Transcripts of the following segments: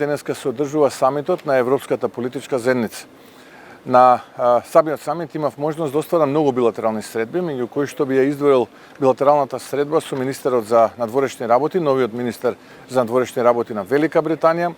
Денеска се одржува самитот на Европската политичка заедница. На самиот самит имав можност да остварам многу билатерални средби, меѓу кои што би ја издвоил билатералната средба со министерот за надворешни работи, новиот министер за надворешни работи на Велика Британија,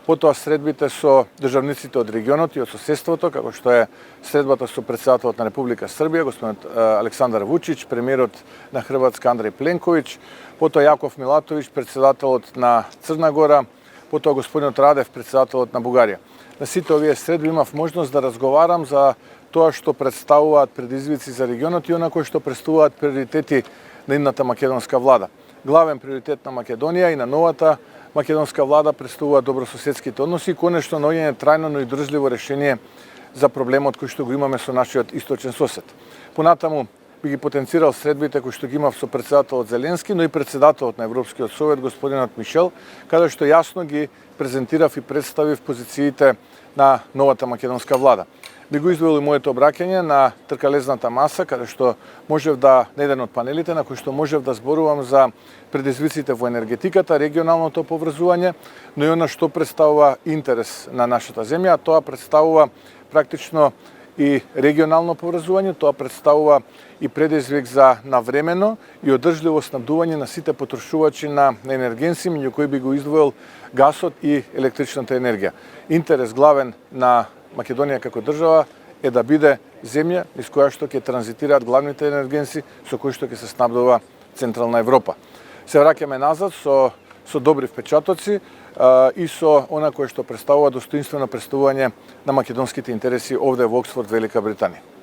потоа средбите со државниците од регионот и од соседството, како што е средбата со претседателот на Република Србија, господин Александар Вучич, премиерот на Хрватска Андреј Пленковиќ, потоа Јаков Милатовиќ, претседателот на Црна Гора, потоа господинот Радев, претседателот на Бугарија. На сите овие средби имав можност да разговарам за тоа што представуваат предизвици за регионот и онакои што представуваат приоритети на идната македонска влада. Главен приоритет на Македонија и на новата македонска влада представуваат добрососедските односи и конечно наоѓање трајно, но и држливо решение за проблемот кој што го имаме со нашиот источен сосед. Понатаму би ги потенцирал средбите кои што ги имав со претседателот Зеленски, но и претседателот на Европскиот совет господинот Мишел, каде што јасно ги презентирав и представив позициите на новата македонска влада. Би го издвоил и моето обраќање на тркалезната маса, каде што можев да, на еден од панелите, на кој што можев да зборувам за предизвиците во енергетиката, регионалното поврзување, но и она што представува интерес на нашата земја, а тоа представува практично и регионално поврзување, тоа представува и предизвик за навремено и одржливо снабдување на сите потрошувачи на енергенси, меѓу кои би го издвоил гасот и електричната енергија. Интерес главен на Македонија како држава е да биде земја низ која што ќе транзитираат главните енергенси со кои што ќе се снабдува Централна Европа. Се враќаме назад со добри впечатоци и со она кое што представува достоинствено представување на македонските интереси овде во Оксфорд, Велика Британија.